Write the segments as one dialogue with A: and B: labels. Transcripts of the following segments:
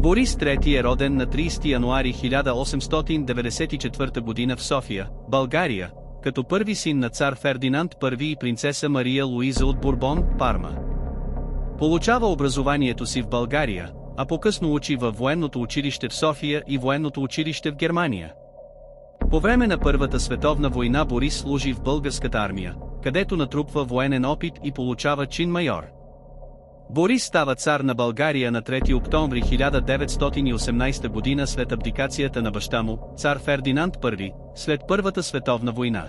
A: Борис III е роден на 30 януари 1894 г. в София, България, като първи син на цар Фердинанд I и принцеса Мария Луиза от Бурбон, Парма. Получава образованието си в България, а по-късно учи във военното училище в София и военното училище в Германия. По време на Първата световна война Борис служи в българската армия, където натрупва военен опит и получава чин майор. Борис става цар на България на 3 октомври 1918 г. след абдикацията на баща му, цар Фердинанд I, след Първата световна война.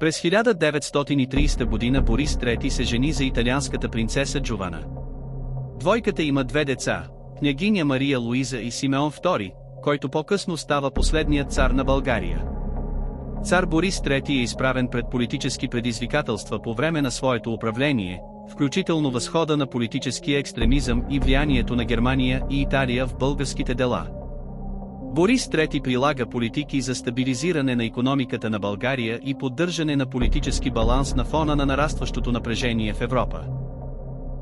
A: През 1930 г. Борис III се жени за италианската принцеса Джована. Двойката има две деца, княгиня Мария Луиза и Симеон II, който по-късно става последният цар на България. Цар Борис III е изправен пред политически предизвикателства по време на своето управление, включително възхода на политическия екстремизъм и влиянието на Германия и Италия в българските дела. Борис III прилага политики за стабилизиране на икономиката на България и поддържане на политически баланс на фона на нарастващото напрежение в Европа.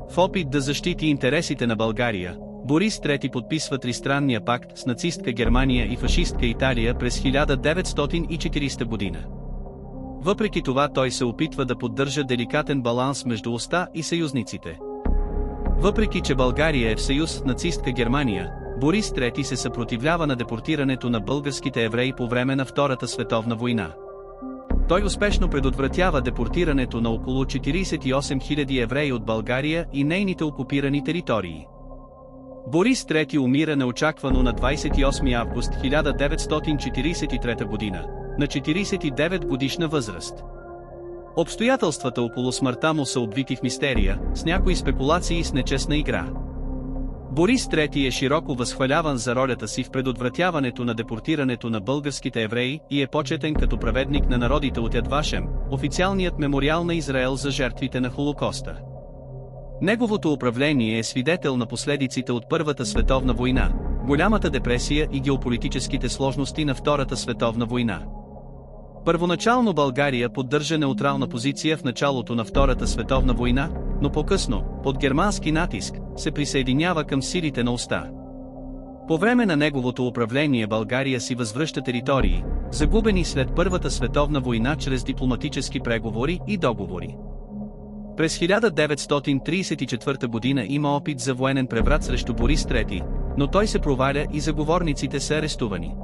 A: В опит да защити интересите на България, Борис III подписва тристранния пакт с нацистка Германия и фашистка Италия през 1940 година. Въпреки това той се опитва да поддържа деликатен баланс между оста и съюзниците. Въпреки че България е в съюз с нацистка Германия, Борис III се съпротивлява на депортирането на българските евреи по време на Втората световна война. Той успешно предотвратява депортирането на около 48 000 евреи от България и нейните окупирани територии. Борис III умира неочаквано на 28 август 1943 г., на 49 годишна възраст. Обстоятелствата около смъртта му са обвити в мистерия, с някои спекулации с нечестна игра. Борис III е широко възхваляван за ролята си в предотвратяването на депортирането на българските евреи и е почетен като праведник на народите от Яд Вашем, официалният мемориал на Израел за жертвите на Холокоста. Неговото управление е свидетел на последиците от Първата световна война, голямата депресия и геополитическите сложности на Втората световна война. Първоначално България поддържа неутрална позиция в началото на Втората световна война, но по-късно, под германски натиск, се присъединява към силите на оста. По време на неговото управление България си възвръща територии, загубени след Първата световна война чрез дипломатически преговори и договори. През 1934 г. има опит за военен преврат срещу Борис III, но той се проваля и заговорниците са арестувани.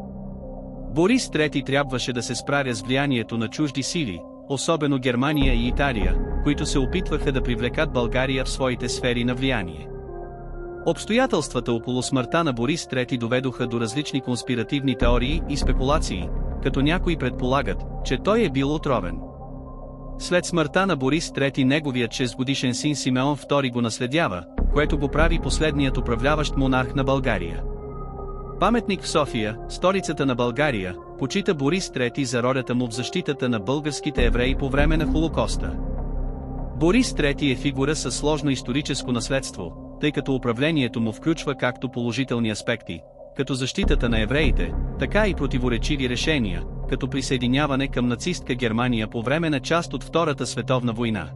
A: Борис III трябваше да се справя с влиянието на чужди сили, особено Германия и Италия, които се опитваха да привлекат България в своите сфери на влияние. Обстоятелствата около смъртта на Борис III доведоха до различни конспиративни теории и спекулации, като някои предполагат, че той е бил отровен. След смъртта на Борис III неговият 6-годишен син Симеон II го наследява, което го прави последният управляващ монарх на България. Паметник в София, столицата на България, почита Борис III за ролята му в защитата на българските евреи по време на Холокоста. Борис III е фигура със сложно историческо наследство, тъй като управлението му включва както положителни аспекти, като защитата на евреите, така и противоречиви решения, като присъединяване към нацистка Германия по време на част от Втората световна война.